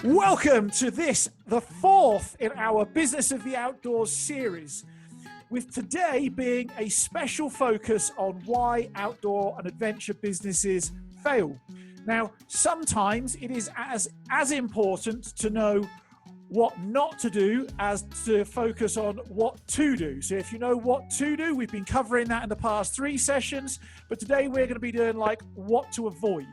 Welcome to this, the fourth in our Business of the Outdoors series, with today being a special focus on why outdoor and adventure businesses fail. Now, sometimes it is as important to know what not to do as to focus on what to do. So if you know what to do, we've been covering that in the past 3 sessions, but today we're going to be doing like what to avoid.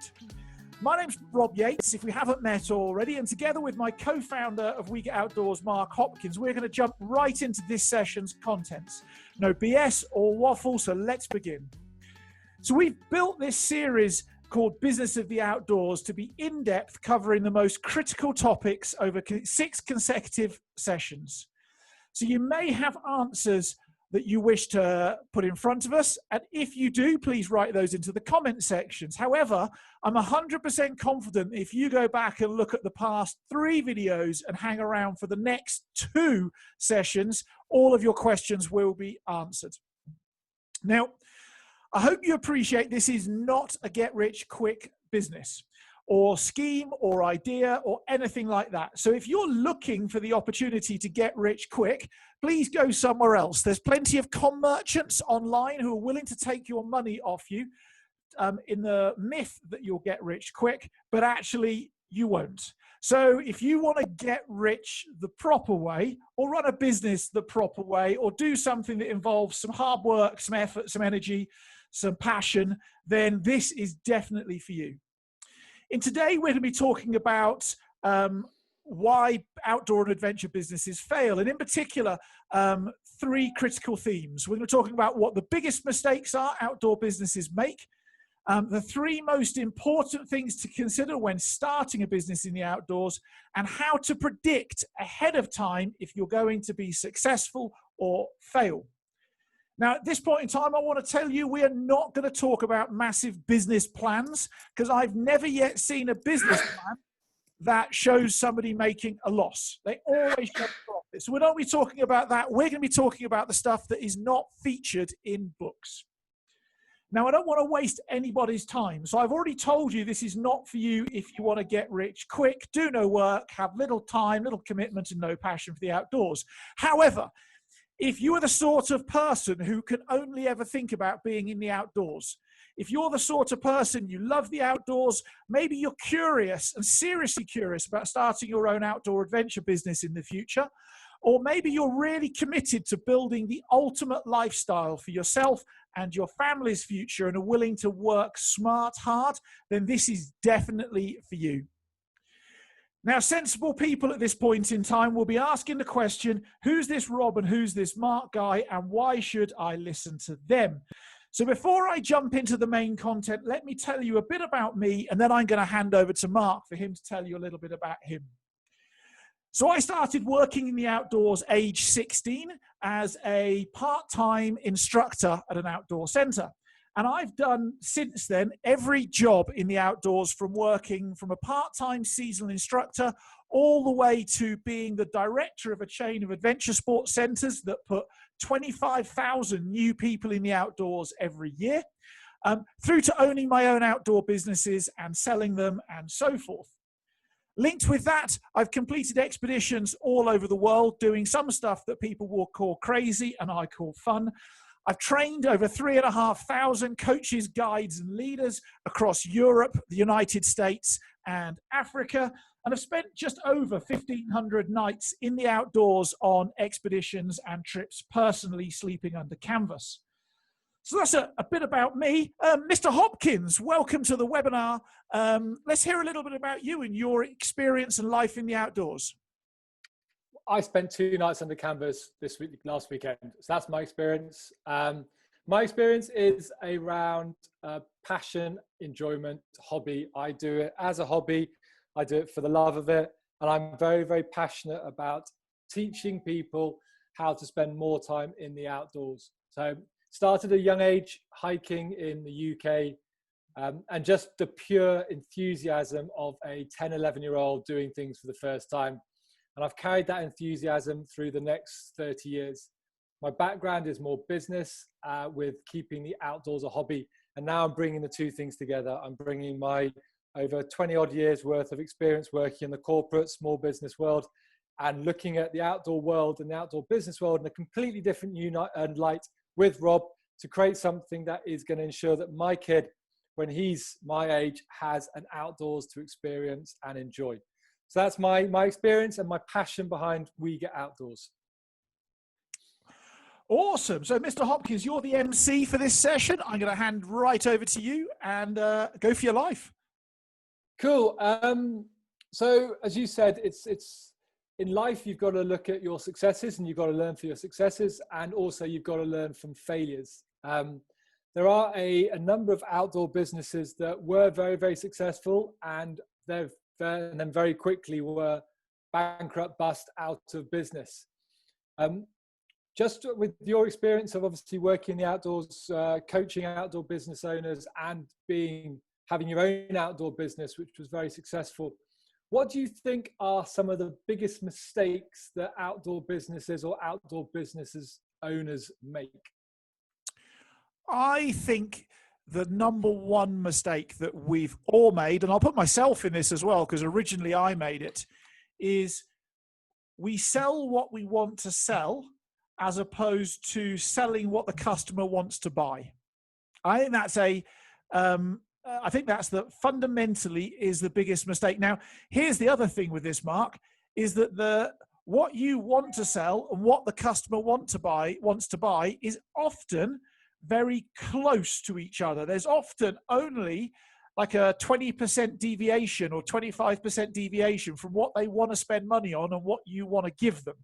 My name's Rob Yates, if we haven't met already, and together with my co-founder of We Get Outdoors, Mark Hopkins, we're going to jump right into this session's contents. No BS or waffle, so let's begin. So we've built this series called Business of the Outdoors to be in-depth, covering the most critical topics over 6 consecutive sessions. So you may have answers that you wish to put in front of us, and if you do, please write those into the comment sections. However, I'm 100% confident if you go back and look at the past 3 videos and hang around for the next 2 sessions, all of your questions will be answered. Now, I hope you appreciate this is not a get-rich-quick business or scheme or idea or anything like that. So if you're looking for the opportunity to get rich quick, please go somewhere else. There's plenty of con merchants online who are willing to take your money off you in the myth that you'll get rich quick, but actually you won't. So if you want to get rich the proper way, or run a business the proper way, or do something that involves some hard work, some effort, some energy, some passion, then this is definitely for you. And today we're going to be talking about why outdoor and adventure businesses fail, and in particular, 3 critical themes. We're going to be talking about what the biggest mistakes are outdoor businesses make, the 3 most important things to consider when starting a business in the outdoors, and how to predict ahead of time if you're going to be successful or fail. Now, at this point in time, I want to tell you we are not going to talk about massive business plans, because I've never yet seen a business plan that shows somebody making a loss. They always show profit. So we're not going to be talking about that. We're going to be talking about the stuff that is not featured in books. Now, I don't want to waste anybody's time. So I've already told you this is not for you if you want to get rich quick, do no work, have little time, little commitment, and no passion for the outdoors. However, if you are the sort of person who can only ever think about being in the outdoors, if you're the sort of person you love the outdoors, maybe you're curious and seriously curious about starting your own outdoor adventure business in the future, or maybe you're really committed to building the ultimate lifestyle for yourself and your family's future and are willing to work smart, hard, then this is definitely for you. Now, sensible people at this point in time will be asking the question, who's this Rob and who's this Mark guy, and why should I listen to them? So before I jump into the main content, let me tell you a bit about me, and then I'm going to hand over to Mark for him to tell you a little bit about him. So I started working in the outdoors age 16 as a part-time instructor at an outdoor centre. And I've done since then every job in the outdoors, from working from a part-time seasonal instructor all the way to being the director of a chain of adventure sports centres that put 25,000 new people in the outdoors every year, through to owning my own outdoor businesses and selling them and so forth. Linked with that, I've completed expeditions all over the world, doing some stuff that people will call crazy and I call fun. I've trained over 3,500 coaches, guides, and leaders across Europe, the United States, and Africa. And I've spent just over 1,500 nights in the outdoors on expeditions and trips, personally sleeping under canvas. So that's a bit about me. Mr. Hopkins, welcome to the webinar. Let's hear a little bit about you and your experience and life in the outdoors. I spent 2 nights under canvas last weekend. So that's my experience. My experience is around passion, enjoyment, hobby. I do it as a hobby. I do it for the love of it. And I'm very, very passionate about teaching people how to spend more time in the outdoors. So started at a young age hiking in the UK, and just the pure enthusiasm of a 10, 11-year-old doing things for the first time. And I've carried that enthusiasm through the next 30 years. My background is more business, with keeping the outdoors a hobby. And now I'm bringing the 2 things together. I'm bringing my over 20 odd years worth of experience working in the corporate small business world and looking at the outdoor world and the outdoor business world in a completely different light with Rob to create something that is going to ensure that my kid, when he's my age, has an outdoors to experience and enjoy. So that's my experience and my passion behind We Get Outdoors. Awesome. So, Mr. Hopkins, you're the MC for this session. I'm going to hand right over to you and go for your life. Cool. So, as you said, it's in life, you've got to look at your successes and you've got to learn from your successes, and also you've got to learn from failures. There are a number of outdoor businesses that were very, very successful, and then very quickly were bankrupt, bust, out of business. Just with your experience of obviously working in the outdoors, coaching outdoor business owners, and having your own outdoor business, which was very successful, what do you think are some of the biggest mistakes that outdoor businesses or outdoor businesses owners make? I think the number one mistake that we've all made, and I'll put myself in this as well, because originally I made it, is we sell what we want to sell as opposed to selling what the customer wants to buy. I think that's fundamentally is the biggest mistake. Now, here's the other thing with this, Mark, is that what you want to sell and what the customer wants to buy is often very close to each other. There's often only like a 20% deviation or 25% deviation from what they want to spend money on and what you want to give them.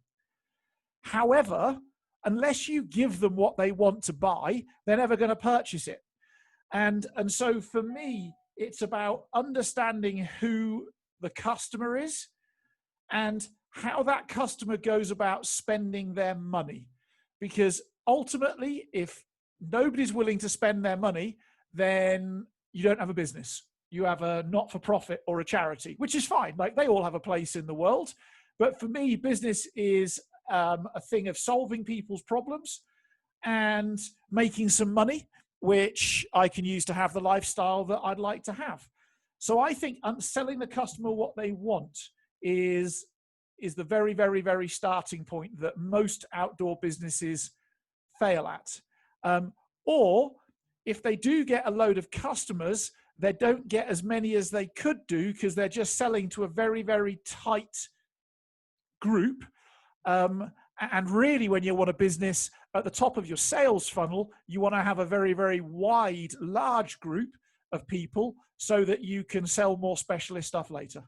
However, unless you give them what they want to buy, they're never going to purchase it. And so for me, it's about understanding who the customer is and how that customer goes about spending their money. Because ultimately, if nobody's willing to spend their money, then you don't have a business. You have a not-for-profit or a charity, which is fine. Like, they all have a place in the world. But for me, business is a thing of solving people's problems and making some money, which I can use to have the lifestyle that I'd like to have. So I think selling the customer what they want is the very, very, very starting point that most outdoor businesses fail at. Or if they do get a load of customers, they don't get as many as they could do because they're just selling to a very, very tight group. And really, when you want a business at the top of your sales funnel, you want to have a very, very wide, large group of people so that you can sell more specialist stuff later.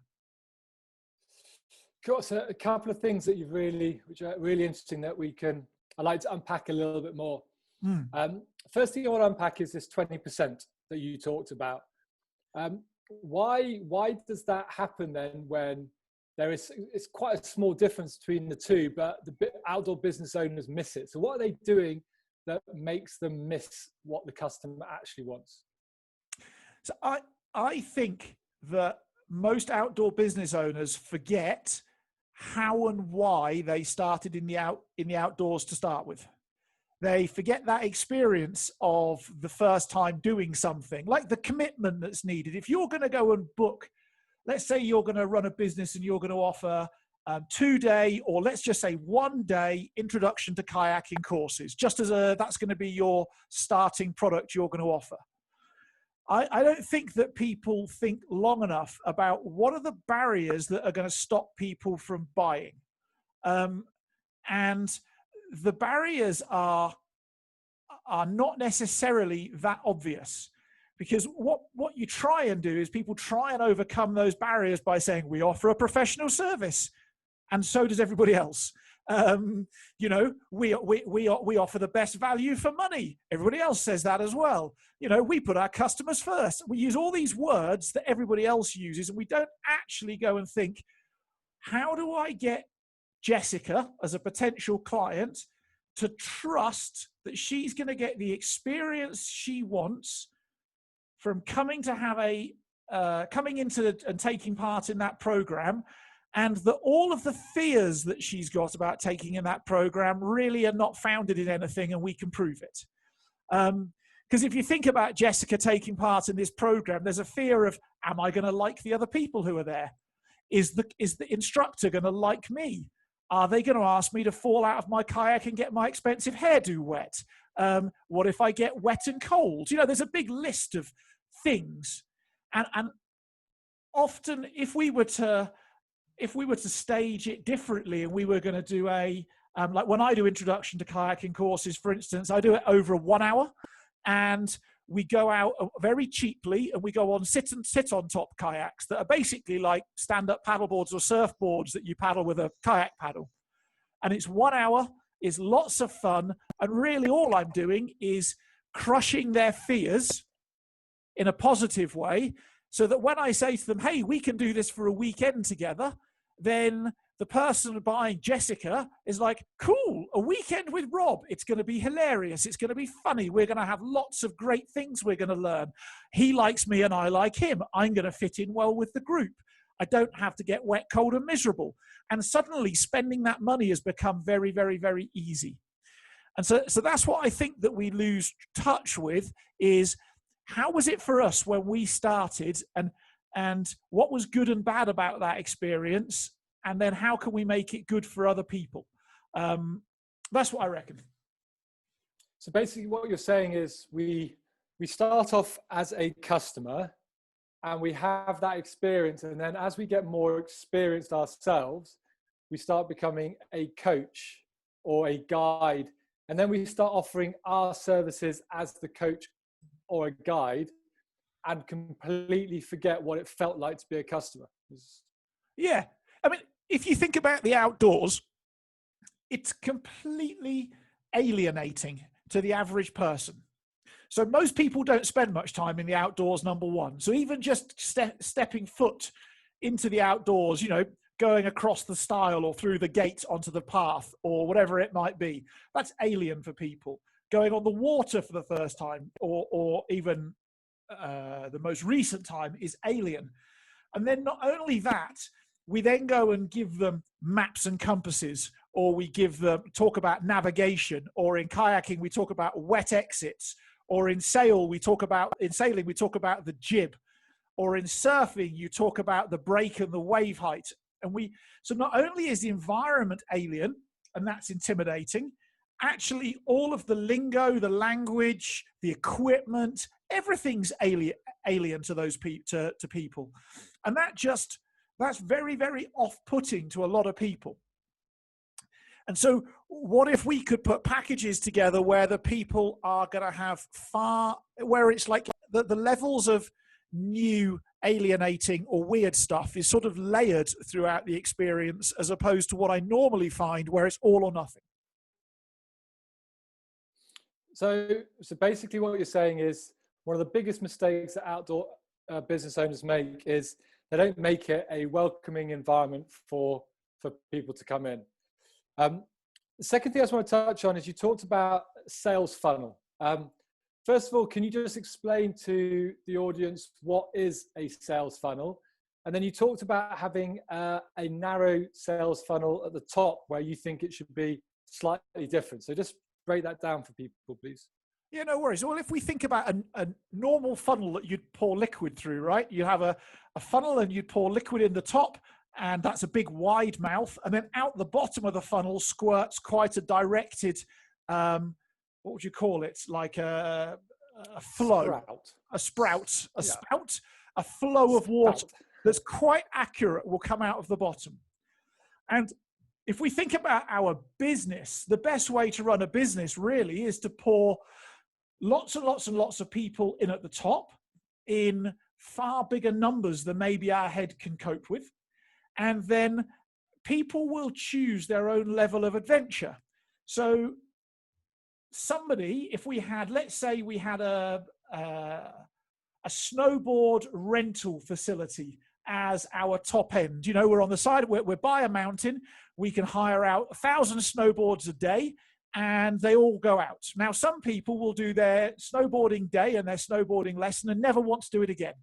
Got a couple of things that which are really interesting that I'd like to unpack a little bit more. First thing I want to unpack is this 20% that you talked about. Why does that happen then when it's quite a small difference between the two, but the outdoor business owners miss it? So what are they doing that makes them miss what the customer actually wants? So I think that most outdoor business owners forget how and why they started in the outdoors to start with. They forget that experience of the first time doing something, like the commitment that's needed. If you're going to go and book, let's say you're going to run a business and you're going to offer 2-day, or let's just say 1-day introduction to kayaking courses, just as that's going to be your starting product you're going to offer. I don't think that people think long enough about what are the barriers that are going to stop people from buying. And the barriers are not necessarily that obvious, because what you try and do is people try and overcome those barriers by saying, we offer a professional service, and so does everybody else. We offer the best value for money. Everybody else says that as well. We put our customers first. We use all these words that everybody else uses, and we don't actually go and think, how do I get Jessica as a potential client to trust that she's going to get the experience she wants from coming into and taking part in that program, and that all of the fears that she's got about taking in that program really are not founded in anything, and we can prove it. Because if you think about Jessica taking part in this program, there's a fear of, Am I going to like the other people who are there? Is the instructor going to like me? Are they going to ask me to fall out of my kayak and get my expensive hairdo wet? What if I get wet and cold? There's a big list of things. And often if we were to stage it differently, and we were going to do like when I do introduction to kayaking courses, for instance, I do it over 1 hour, and we go out very cheaply and we go on sit on top kayaks that are basically like stand-up paddleboards or surfboards that you paddle with a kayak paddle. And it's 1 hour, is lots of fun, and really all I'm doing is crushing their fears in a positive way, so that when I say to them, hey, we can do this for a weekend together, then the person buying Jessica is like, cool, a weekend with Rob. It's going to be hilarious. It's going to be funny. We're going to have lots of great things we're going to learn. He likes me and I like him. I'm going to fit in well with the group. I don't have to get wet, cold, and miserable. And suddenly spending that money has become very, very, very easy. And so that's what I think that we lose touch with is, how was it for us when we started, and what was good and bad about that experience? And then how can we make it good for other people? That's what I reckon. So basically what you're saying is we start off as a customer and we have that experience. And then as we get more experienced ourselves, we start becoming a coach or a guide. And then we start offering our services as the coach or a guide, and completely forget what it felt like to be a customer. Yeah. I mean, if you think about the outdoors, it's completely alienating to the average person. So most people don't spend much time in the outdoors, number one. So even just stepping foot into the outdoors, going across the stile or through the gate onto the path or whatever it might be, that's alien for people. Going on the water for the first time or even the most recent time is alien. And then not only that, we then go and give them maps and compasses, or we talk about navigation, or in kayaking, we talk about wet exits, or in sailing, we talk about the jib, or in surfing, you talk about the break and the wave height. So not only is the environment alien, and that's intimidating, actually all of the lingo, the language, the equipment, everything's alien to those to people. And that's very, very off-putting to a lot of people. And so what if we could put packages together where the people are going to have where it's like the levels of new, alienating or weird stuff is sort of layered throughout the experience, as opposed to what I normally find where it's all or nothing. So basically what you're saying is one of the biggest mistakes that outdoor business owners make is they don't make it a welcoming environment for people to come in. The second thing I just want to touch on is you talked about sales funnel. First of all, can you just explain to the audience what is a sales funnel? And then you talked about having a narrow sales funnel at the top where you think it should be slightly different. So just break that down for people, please. Yeah, no worries. Well, if we think about a normal funnel that you'd pour liquid through, right? You have a funnel and you'd pour liquid in the top, and that's a big wide mouth. And then out the bottom of the funnel squirts quite a directed, what would you call it? Like a flow, a spout, a flow of water that's quite accurate will come out of the bottom. And if we think about our business, the best way to run a business really is to pour lots and lots and lots of people in at the top in far bigger numbers than maybe our head can cope with. And then people will choose their own level of adventure. So somebody, if we had, let's say we had a snowboard rental facility as our top end. We're on the side, we're by a mountain, we can hire out 1,000 snowboards a day, and they all go out. Now, some people will do their snowboarding day and their snowboarding lesson and never want to do it again.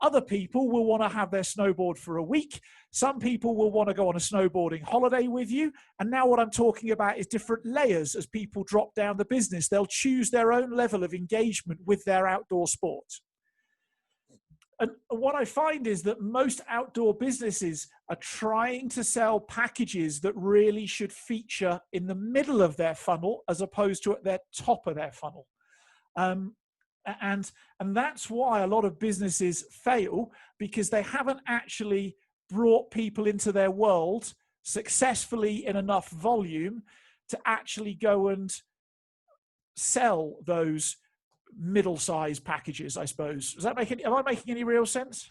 Other people will want to have their snowboard for a week. Some people will want to go on a snowboarding holiday with you. And now what I'm talking about is different layers as people drop down the business. They'll choose their own level of engagement with their outdoor sport. And what I find is that most outdoor businesses are trying to sell packages that really should feature in the middle of their funnel as opposed to at their top of their funnel. And that's why a lot of businesses fail, because they haven't actually brought people into their world successfully in enough volume to actually go and sell those middle-sized packages, I suppose. Am I making any real sense?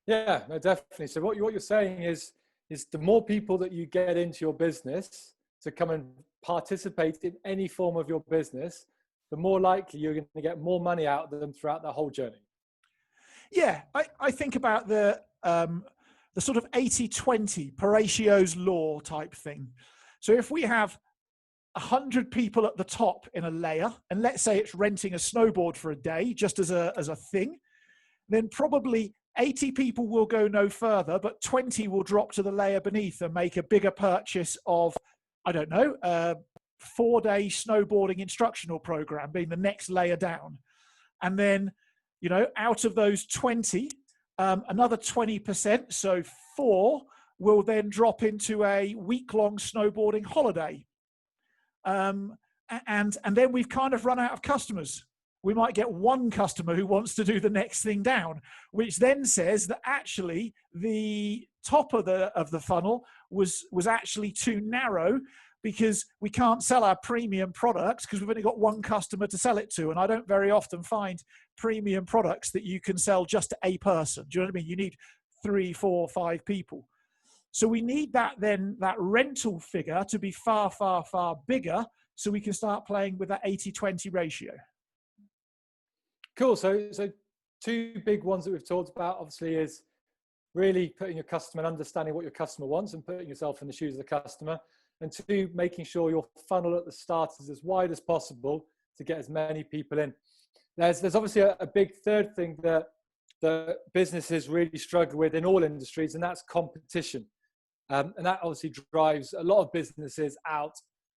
Yeah, no, definitely. So what you're saying is the more people that you get into your business to come and participate in any form of your business, the more likely you're going to get more money out of them throughout the whole journey. Yeah, I think about the sort of 80-20 Pareto's law type thing. So if we have 100 people at the top in a layer, and let's say it's renting a snowboard for a day, just as a thing, then probably 80 people will go no further, but 20 will drop to the layer beneath and make a bigger purchase of, I don't know, 4-day snowboarding instructional program being the next layer down. And then, out of those 20, another 20%, so 4, will then drop into a week-long snowboarding holiday. And then we've kind of run out of customers. We might get one customer who wants to do the next thing down, which then says that actually the top of the funnel was actually too narrow, because we can't sell our premium products because we've only got one customer to sell it to. And I don't very often find premium products that you can sell just to a person. Do you know what I mean? You need 3, 4, 5 people. So we need that rental figure to be far, far, far bigger, so we can start playing with that 80-20 ratio. Cool. So 2 big ones that we've talked about, obviously, is really putting your customer and understanding what your customer wants and putting yourself in the shoes of the customer. And 2, making sure your funnel at the start is as wide as possible to get as many people in. There's obviously a big third thing that the businesses really struggle with in all industries, and that's competition. And that obviously drives a lot of businesses out.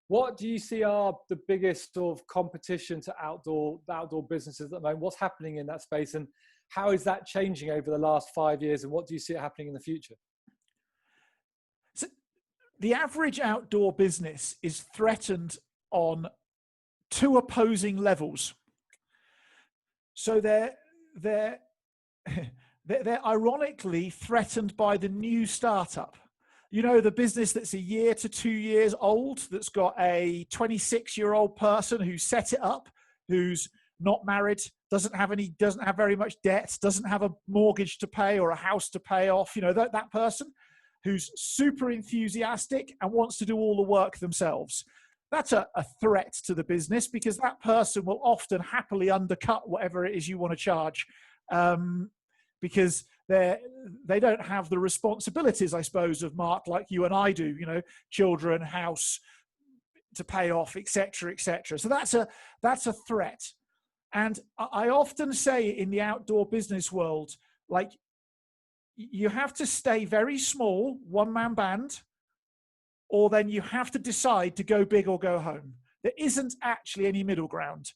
What do you see are the biggest sort of competition to outdoor businesses at the moment? What's happening in that space, and how is that changing over the last 5 years, and what do you see happening in the future? So the average outdoor business is threatened on 2 opposing levels. So they're ironically threatened by the new startup. The business that's a year to 2 years old, that's got a 26-year-old person who set it up, who's not married, doesn't have very much debt, doesn't have a mortgage to pay or a house to pay off. That person who's super enthusiastic and wants to do all the work themselves. That's a threat to the business, because that person will often happily undercut whatever it is you want to charge, because they don't have the responsibilities, I suppose, of Mark, like you and I do, children, house to pay off, etc., etc. So that's a threat. And I often say in the outdoor business world, like, you have to stay very small, one-man band, or then you have to decide to go big or go home. There isn't actually any middle ground,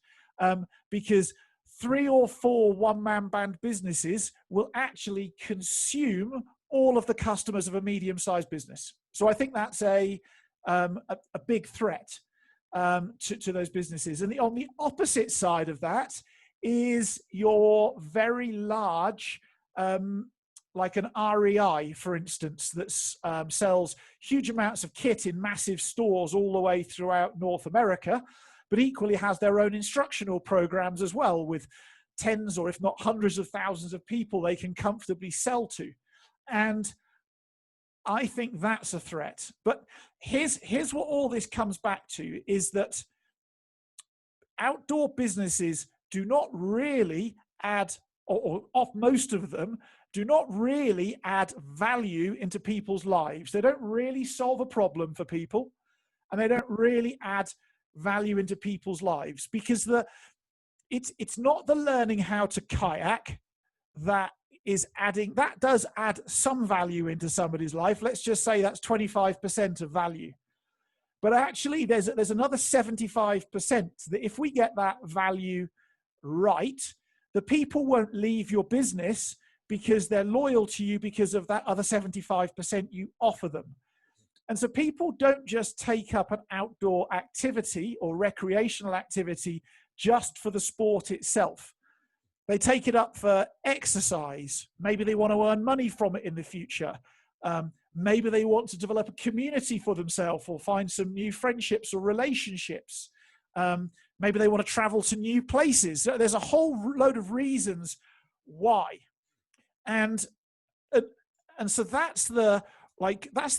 because 3 or 4 one-man band businesses will actually consume all of the customers of a medium-sized business. So I think that's a big threat to those businesses. And on the opposite side of that is your very large, like an REI, for instance, that sells huge amounts of kit in massive stores all the way throughout North America, but equally has their own instructional programs as well, with tens or if not hundreds of thousands of people they can comfortably sell to. And I think that's a threat. But here's what all this comes back to, is that outdoor businesses do not really add, or of most of them, do not really add value into people's lives. They don't really solve a problem for people, and they don't really add value into people's lives, because it's not the learning how to kayak that does add some value into somebody's life. Let's just say that's 25% of value. But actually there's another 75% that if we get that value right, the people won't leave your business because they're loyal to you because of that other 75% you offer them. And so people don't just take up an outdoor activity or recreational activity just for the sport itself. They take it up for exercise. Maybe they want to earn money from it in the future. Maybe they want to develop a community for themselves or find some new friendships or relationships. Maybe they want to travel to new places. There's a whole load of reasons why. And so that's the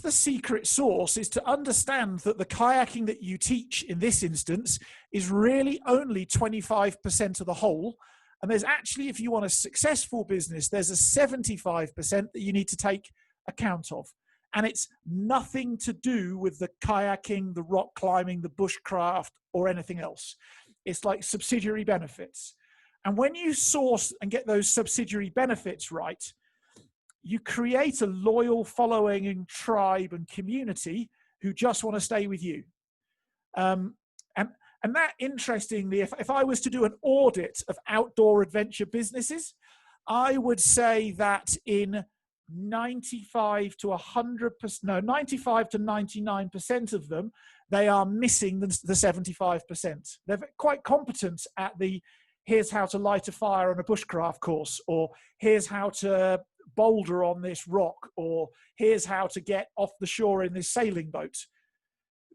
secret sauce, is to understand that the kayaking that you teach in this instance is really only 25% of the whole. And there's actually, if you want a successful business, there's a 75% that you need to take account of. And it's nothing to do with the kayaking, the rock climbing, the bushcraft, or anything else. It's like subsidiary benefits. And when you source and get those subsidiary benefits right, you create a loyal following and tribe and community who just want to stay with you. And that, interestingly, if I was to do an audit of outdoor adventure businesses, I would say that in 95 to 99% of them, they are missing the 75%. They're quite competent at here's how to light a fire on a bushcraft course, or here's how to boulder on this rock, or here's how to get off the shore in this sailing boat.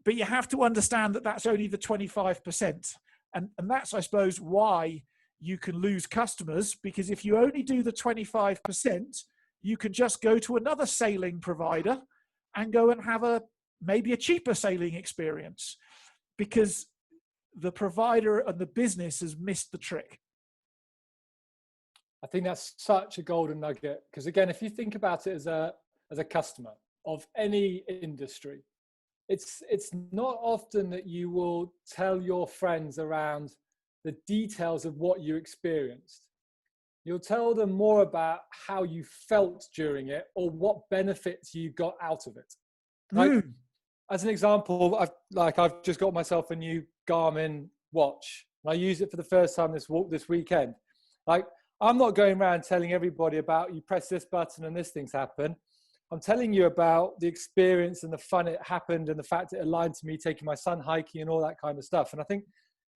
But you have to understand that that's only the 25%. And that's, I suppose, why you can lose customers, because if you only do the 25%, you can just go to another sailing provider and go and have maybe a cheaper sailing experience, because the provider and the business has missed the trick. I think that's such a golden nugget, because again, if you think about it as a customer of any industry, it's not often that you will tell your friends around the details of what you experienced. You'll tell them more about how you felt during it, or what benefits you got out of it. Like, as an example, I've just got myself a new Garmin watch, and I use it for the first time this weekend. Like, I'm not going around telling everybody about, you press this button and this thing's happened. I'm telling you about the experience and the fun it happened, and the fact it aligned to me taking my son hiking and all that kind of stuff. And I think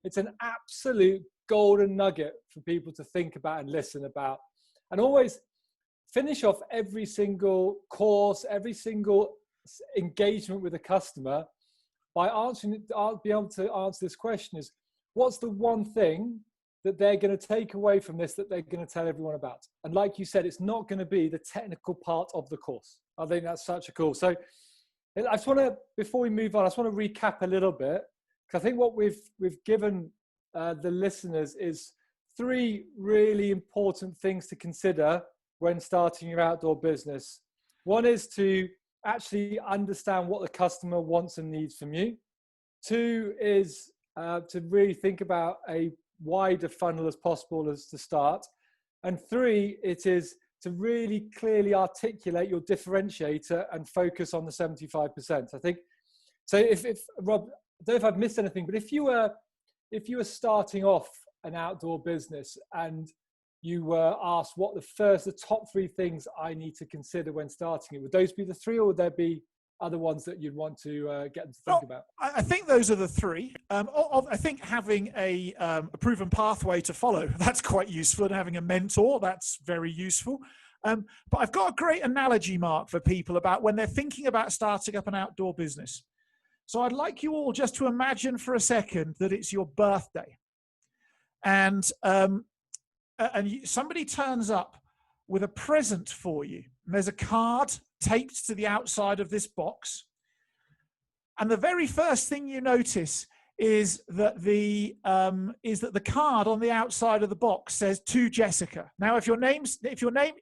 it's an absolute golden nugget for people to think about and listen about, and always finish off every single course, every single engagement with a customer by be able to answer this question: is what's the one thing that they're going to take away from this that they're going to tell everyone about? And like you said, it's not going to be the technical part of the course. I think that's such a cool. So I just want to, before we move on, I just want to recap a little bit, because I think what we've given the listeners is 3 really important things to consider when starting your outdoor business. One is to actually understand what the customer wants and needs from you. 2 is to really think about a wider funnel as possible as to start. And 3, it is to really clearly articulate your differentiator and focus on the 75%. I think so. If Rob, I don't know if I've missed anything, but if you were starting off an outdoor business and you were asked what the top 3 things I need to consider when starting it, would those be the 3, or would there be other ones that you'd want to get them to think about? I think those are the 3. I think having a proven pathway to follow, that's quite useful, and having a mentor, that's very useful. But I've got a great analogy, Mark, for people about when they're thinking about starting up an outdoor business. So I'd like you all just to imagine for a second that it's your birthday, and somebody turns up with a present for you. And there's a card taped to the outside of this box. And the very first thing you notice is that the card on the outside of the box says "To Jessica." Now, if your name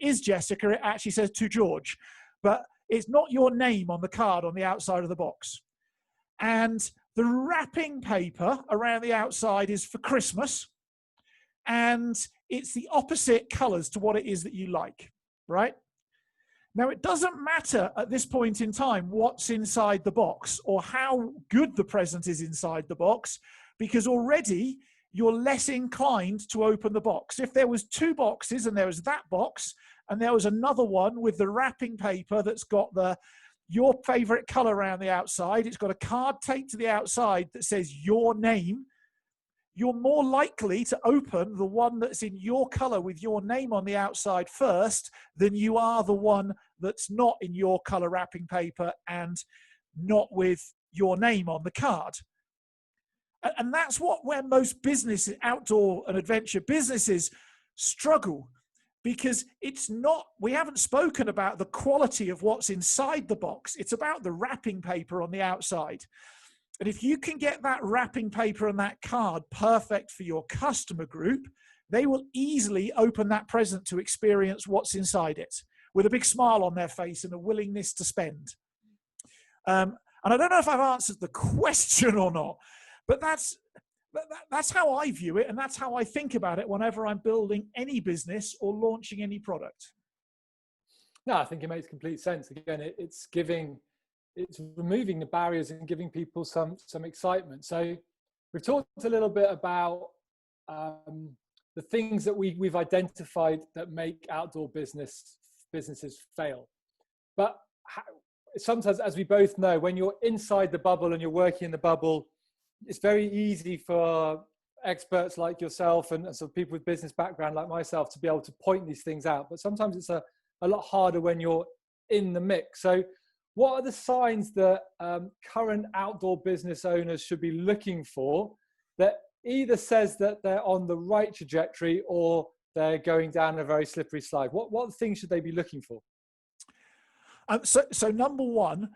is Jessica, it actually says "To George," but it's not your name on the card on the outside of the box. And the wrapping paper around the outside is for Christmas, and it's the opposite colors to what it is that you like, right? Now, it doesn't matter at this point in time what's inside the box or how good the present is inside the box, because already you're less inclined to open the box. If there was 2 boxes and there was that box And there was another one with the wrapping paper that's got your favorite color around the outside. It's got a card taped to the outside that says your name. You're more likely to open the one that's in your color with your name on the outside first than you are the one that's not in your color wrapping paper and not with your name on the card. And that's where most businesses, outdoor and adventure businesses, struggle, because we haven't spoken about the quality of what's inside the box. It's about the wrapping paper on the outside. And if you can get that wrapping paper and that card perfect for your customer group, they will easily open that present to experience what's inside it with a big smile on their face and a willingness to spend. And I don't know if I've answered the question or not, but that's how I view it, and that's how I think about it whenever I'm building any business or launching any product. No, I think it makes complete sense. Again, it's removing the barriers and giving people some excitement. So we've talked a little bit about the things that we've identified that make outdoor businesses fail. But sometimes, as we both know, when you're inside the bubble and you're working in the bubble, it's very easy for experts like yourself and sort of people with business background like myself to be able to point these things out. But sometimes it's a lot harder when you're in the mix. So what are the signs that current outdoor business owners should be looking for that either says that they're on the right trajectory or they're going down a very slippery slide? What things should they be looking for? So number one,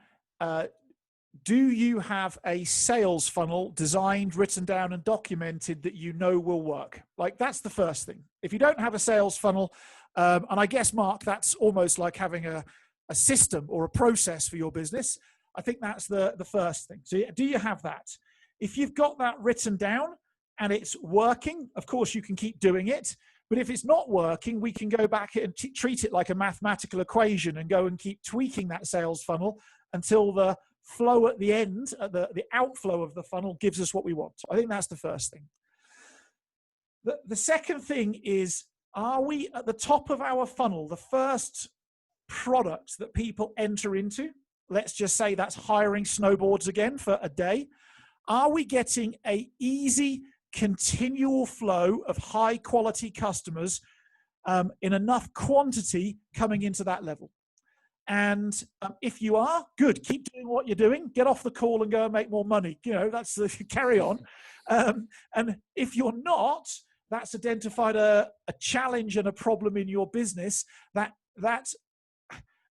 do you have a sales funnel designed, written down, and documented that you know will work? Like, that's the first thing. If you don't have a sales funnel, and I guess, Mark, that's almost like having a system or a process for your business, I think that's the first thing. So do you have that? If you've got that written down and it's working, of course you can keep doing it. But if it's not working, we can go back and treat it like a mathematical equation and go and keep tweaking that sales funnel until the flow at the end, the outflow of the funnel, gives us what we want. I think that's the first thing. The second thing is, are we at the top of our funnel, the first product that people enter into? Let's just say that's hiring snowboards again for a day. Are we getting an easy, continual flow of high quality customers in enough quantity coming into that level? And if you are, good, keep doing what you're doing, get off the call and go and make more money. That's the carry on. And if you're not, that's identified a challenge and a problem in your business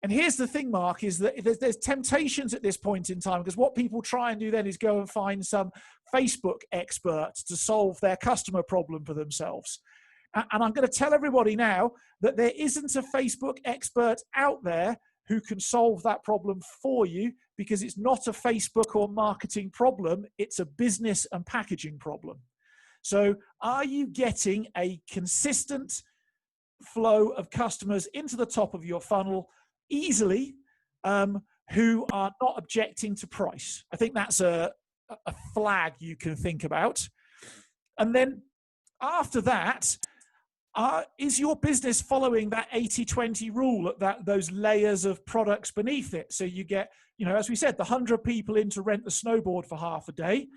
and here's the thing, Mark, is that there's temptations at this point in time, because what people try and do then is go and find some Facebook expert to solve their customer problem for themselves. And I'm going to tell everybody now that there isn't a Facebook expert out there who can solve that problem for you, because it's not a Facebook or marketing problem. It's a business and packaging problem. So are you getting a consistent flow of customers into the top of your funnel easily, who are not objecting to price? I think that's a flag you can think about. And then after that, is your business following that 80-20 rule, those layers of products beneath it? So you get, as we said, the 100 people in to rent the snowboard for half a day,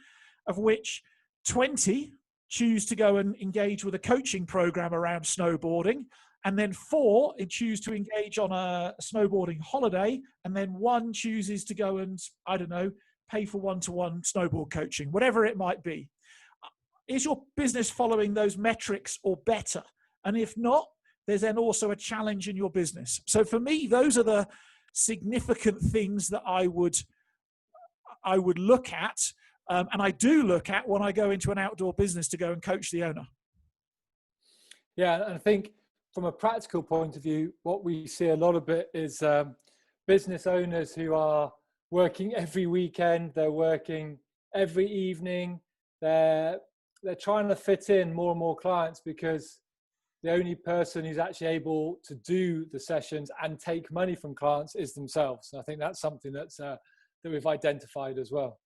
of which 20 choose to go and engage with a coaching program around snowboarding, and then 4 choose to engage on a snowboarding holiday, and then 1 chooses to go and, I don't know, pay for one-to-one snowboard coaching, whatever it might be. Is your business following those metrics or better? And if not, there's then also a challenge in your business. So for me, those are the significant things that I would look at, and I do look at when I go into an outdoor business to go and coach the owner. Yeah, and I think from a practical point of view, what we see a lot of it is business owners who are working every weekend, they're working every evening, they're trying to fit in more and more clients, because the only person who's actually able to do the sessions and take money from clients is themselves. And I think that's something that we've identified as well.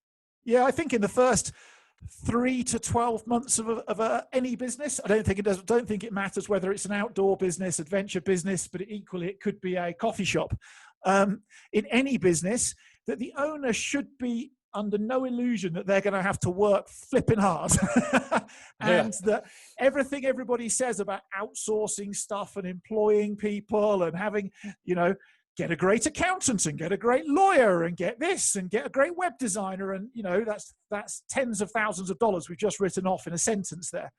Yeah, I think in the first 3 to 12 months of any business. I don't think it does. Don't think it matters whether it's an outdoor business, adventure business, but equally it could be a coffee shop. In any business, that the owner should be under no illusion that they're going to have to work flipping hard, and that everything everybody says about outsourcing stuff and employing people and having, get a great accountant and get a great lawyer and get this and get a great web designer, and that's tens of thousands of dollars we've just written off in a sentence there.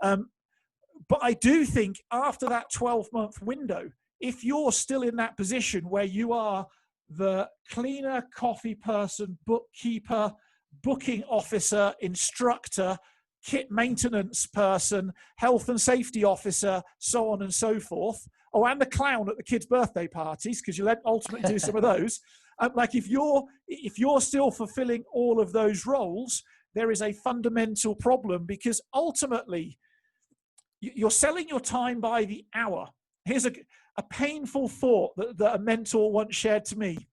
But I do think after that 12-month window, if you're still in that position where you are the cleaner, coffee person, bookkeeper, booking officer, instructor, kit maintenance person, health and safety officer, so on and so forth. Oh, and the clown at the kids' birthday parties, because you'll ultimately do some of those. Like if you're still fulfilling all of those roles, there is a fundamental problem, because ultimately you're selling your time by the hour. Here's a painful thought that a mentor once shared to me.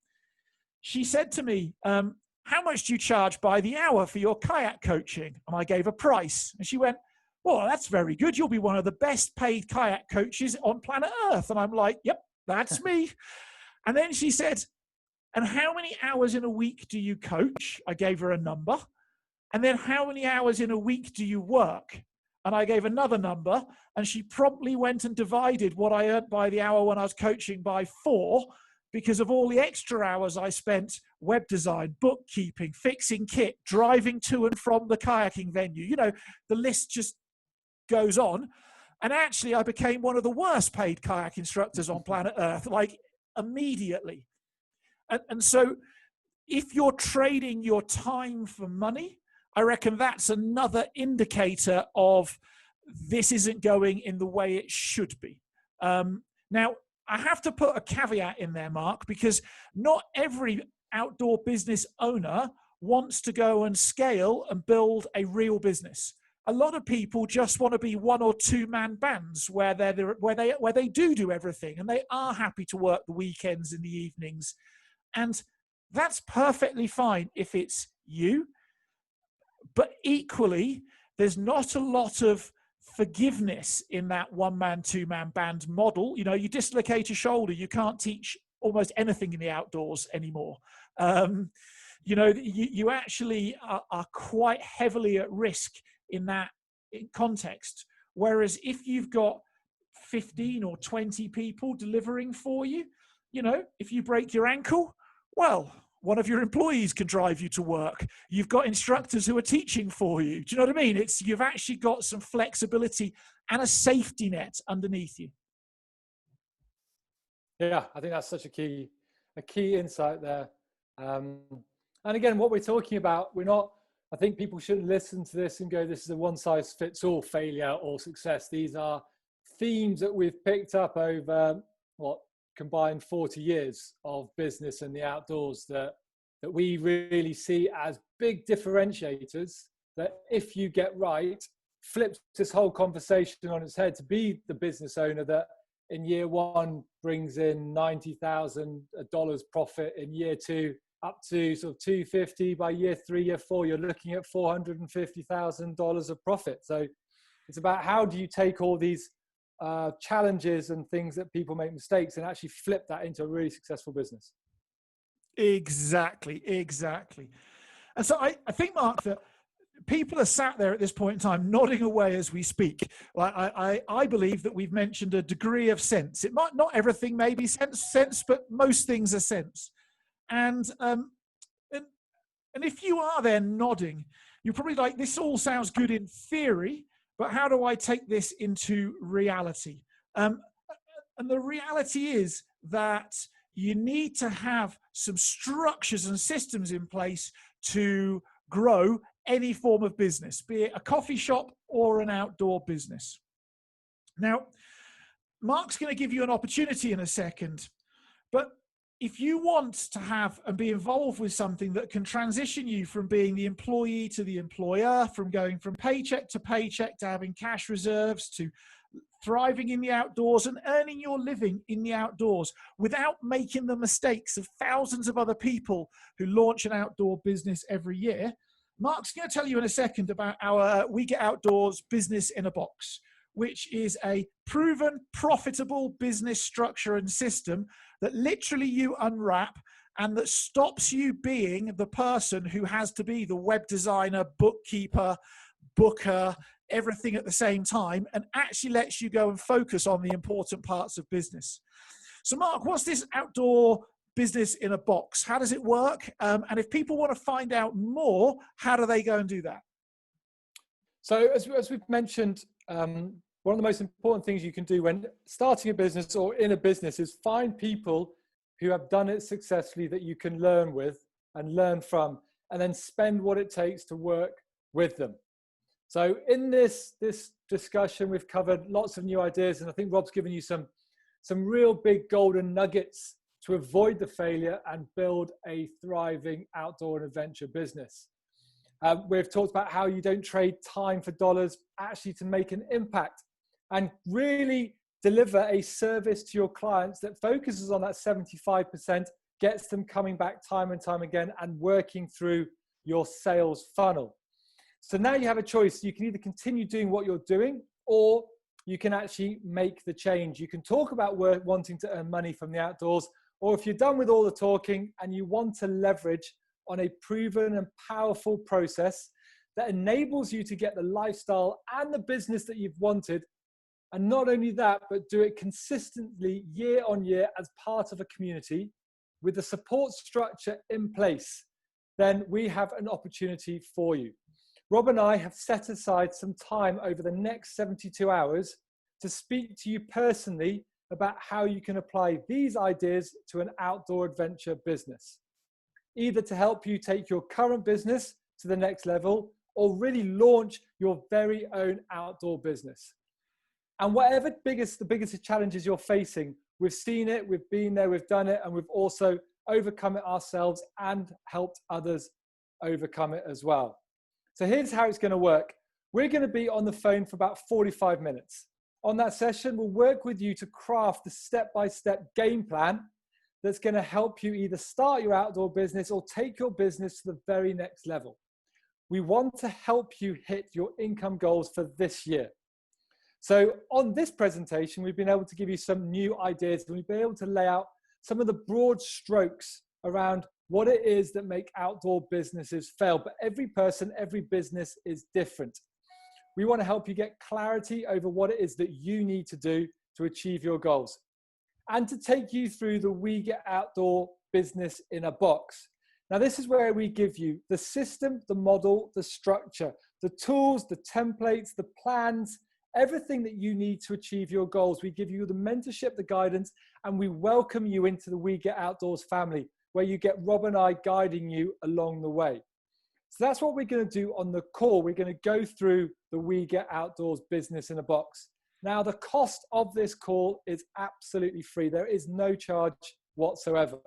She said to me, how much do you charge by the hour for your kayak coaching? And I gave a price. And she went, well, that's very good. You'll be one of the best paid kayak coaches on planet Earth. And I'm like, yep, that's me. And then she said, and how many hours in a week do you coach? I gave her a number. And then how many hours in a week do you work? And I gave another number, and she promptly went and divided what I earned by the hour when I was coaching by 4, because of all the extra hours I spent web design, bookkeeping, fixing kit, driving to and from the kayaking venue. The list just goes on. And actually, I became one of the worst paid kayak instructors on planet Earth, like immediately. And so if you're trading your time for money, I reckon that's another indicator of this isn't going in the way it should be. Now, I have to put a caveat in there, Mark, because not every outdoor business owner wants to go and scale and build a real business. A lot of people just want to be 1 or 2 man bands where they do everything, and they are happy to work the weekends and the evenings. And that's perfectly fine if it's you. But equally, there's not a lot of forgiveness in that 1 man, 2 man band model. You dislocate a shoulder, you can't teach almost anything in the outdoors anymore. You actually are quite heavily at risk in that context. Whereas if you've got 15 or 20 people delivering for you, if you break your ankle, well, one of your employees can drive you to work. You've got instructors who are teaching for you. Do you know what I mean? You've actually got some flexibility and a safety net underneath you. Yeah, I think that's such a key insight there. And again, what we're talking about, I think people shouldn't listen to this and go, this is a one size fits all failure or success. These are themes that we've picked up over combined 40 years of business and the outdoors that we really see as big differentiators, that if you get right, flips this whole conversation on its head to be the business owner that in year 1 brings in $90,000 profit, in year 2 up to sort of $250, by year 3, year 4, you're looking at $450,000 of profit. So it's about how do you take all these challenges and things that people make mistakes and actually flip that into a really successful business. Exactly. And so I think, Mark, that people are sat there at this point in time nodding away as we speak. I believe that we've mentioned a degree of sense. It might not everything may be sense, but most things are sense. And if you are there nodding, you're probably like, this all sounds good in theory, but how do I take this into reality? And the reality is that you need to have some structures and systems in place to grow any form of business, be it a coffee shop or an outdoor business. Now, Mark's going to give you an opportunity in a second, but if you want to have and be involved with something that can transition you from being the employee to the employer, from going from paycheck to having cash reserves, to thriving in the outdoors and earning your living in the outdoors without making the mistakes of thousands of other people who launch an outdoor business every year, Mark's going to tell you in a second about our We Get Outdoors business in a box, which is a proven, profitable business structure and system that literally you unwrap and that stops you being the person who has to be the web designer, bookkeeper, booker, everything at the same time, and actually lets you go and focus on the important parts of business. So Mark, what's this outdoor business in a box? How does it work? And if people want to find out more, how do they go and do that? So as we've mentioned, one of the most important things you can do when starting a business or in a business is find people who have done it successfully that you can learn with and learn from, and then spend what it takes to work with them. So in this discussion, we've covered lots of new ideas, and I think Rob's given you some real big golden nuggets to avoid the failure and build a thriving outdoor and adventure business. We've talked about how you don't trade time for dollars, actually to make an impact and really deliver a service to your clients that focuses on that 75%, gets them coming back time and time again and working through your sales funnel. So now you have a choice. You can either continue doing what you're doing, or you can actually make the change. You can talk about wanting to earn money from the outdoors, or if you're done with all the talking and you want to leverage on a proven and powerful process that enables you to get the lifestyle and the business that you've wanted, and not only that, but do it consistently year on year as part of a community with the support structure in place, then we have an opportunity for you. Rob and I have set aside some time over the next 72 hours to speak to you personally about how you can apply these ideas to an outdoor adventure business, either to help you take your current business to the next level or really launch your very own outdoor business. And whatever the biggest challenges you're facing, we've seen it, we've been there, we've done it, and we've also overcome it ourselves and helped others overcome it as well. So here's how it's going to work. We're going to be on the phone for about 45 minutes. On that session, we'll work with you to craft the step-by-step game plan that's going to help you either start your outdoor business or take your business to the very next level. We want to help you hit your income goals for this year. So on this presentation, we've been able to give you some new ideas, and we've been able to lay out some of the broad strokes around what it is that make outdoor businesses fail. But every person, every business is different. We want to help you get clarity over what it is that you need to do to achieve your goals, and to take you through the We Get Outdoor business in a box. Now, this is where we give you the system, the model, the structure, the tools, the templates, the plans, everything that you need to achieve your goals. We give you the mentorship, the guidance, and we welcome you into the We Get Outdoors family, where you get Rob and I guiding you along the way. So that's what we're going to do on the call. We're going to go through the We Get Outdoors business in a box. Now, the cost of this call is absolutely free. There is no charge whatsoever.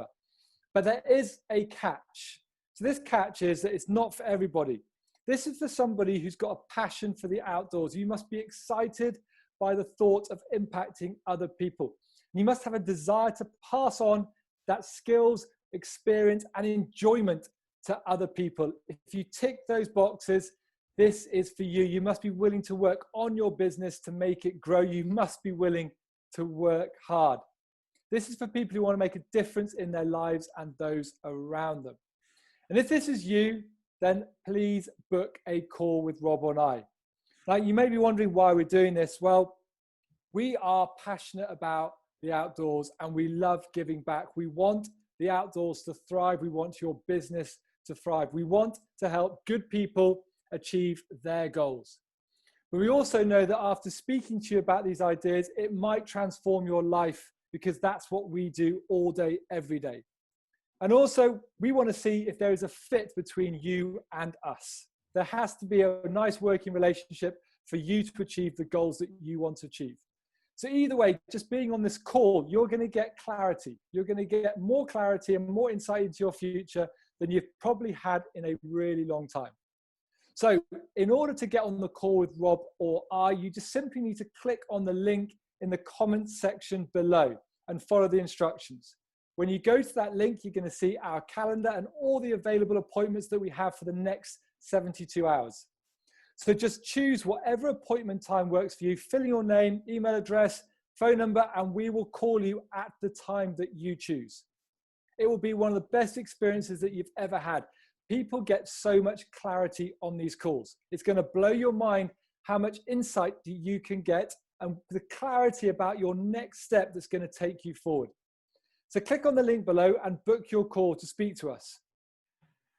But there is a catch. So this catch is that it's not for everybody. This is for somebody who's got a passion for the outdoors. You must be excited by the thought of impacting other people. You must have a desire to pass on that skills, experience, and enjoyment to other people. If you tick those boxes, this is for you. You must be willing to work on your business to make it grow. You must be willing to work hard. This is for people who want to make a difference in their lives and those around them. And if this is you, then please book a call with Rob and I. Now, you may be wondering why we're doing this. Well, we are passionate about the outdoors and we love giving back. We want the outdoors to thrive. We want your business to thrive. We want to help good people achieve their goals. But we also know that after speaking to you about these ideas, it might transform your life, because that's what we do all day, every day. And also, we want to see if there is a fit between you and us. There has to be a nice working relationship for you to achieve the goals that you want to achieve. So either way, just being on this call, you're going to get clarity. You're going to get more clarity and more insight into your future than you've probably had in a really long time. So in order to get on the call with Rob or I, you just simply need to click on the link in the comments section below and follow the instructions. When you go to that link, you're going to see our calendar and all the available appointments that we have for the next 72 hours. So just choose whatever appointment time works for you, fill in your name, email address, phone number, and we will call you at the time that you choose. It will be one of the best experiences that you've ever had. People get so much clarity on these calls. It's going to blow your mind how much insight you can get and the clarity about your next step that's going to take you forward. So click on the link below and book your call to speak to us.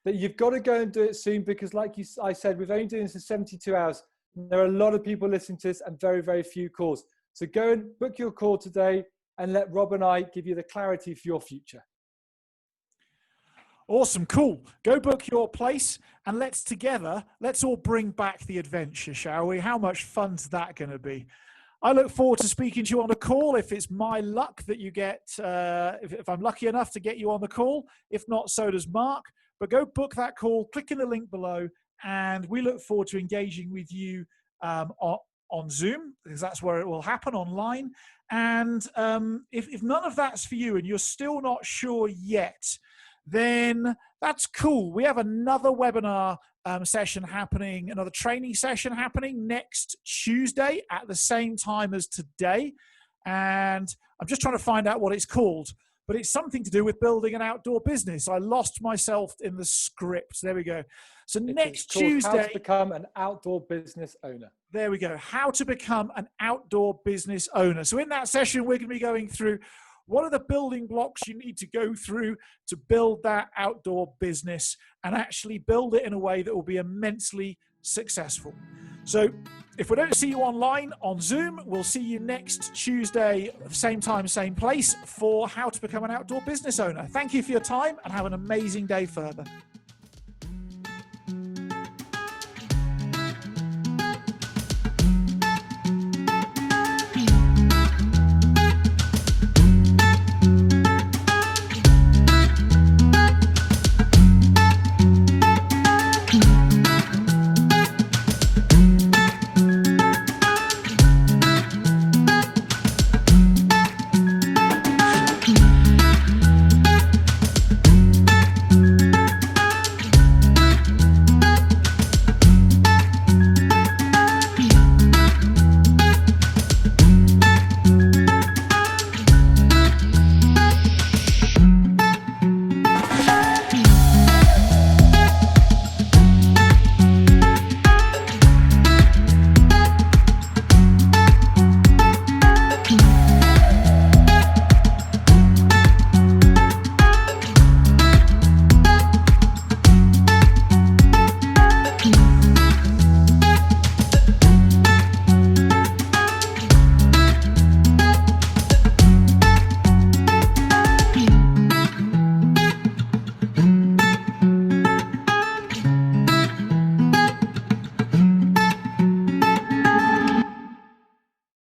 But you've got to go and do it soon because I said, we've only doing this in 72 hours. There are a lot of people listening to this and very, very few calls. So go and book your call today and let Rob and I give you the clarity for your future. Awesome, cool. Go book your place and let's all bring back the adventure, shall we? How much fun's that going to be? I look forward to speaking to you on a call if it's my luck that you get, if I'm lucky enough to get you on the call. If not, so does Mark. But go book that call, click in the link below, and we look forward to engaging with you on Zoom, because that's where it will happen, online. And if none of that's for you and you're still not sure yet, then that's cool. We have another webinar session happening, another training session happening next Tuesday at the same time as today. And I'm just trying to find out what it's called, but it's something to do with building an outdoor business. I lost myself in the script. There we go. So next Tuesday, how to become an outdoor business owner. There we go. How to become an outdoor business owner. So in that session, we're going to be going through what are the building blocks you need to go through to build that outdoor business and actually build it in a way that will be immensely successful. So if we don't see you online on Zoom, we'll see you next Tuesday, same time, same place, for how to become an outdoor business owner. Thank you for your time and have an amazing day further.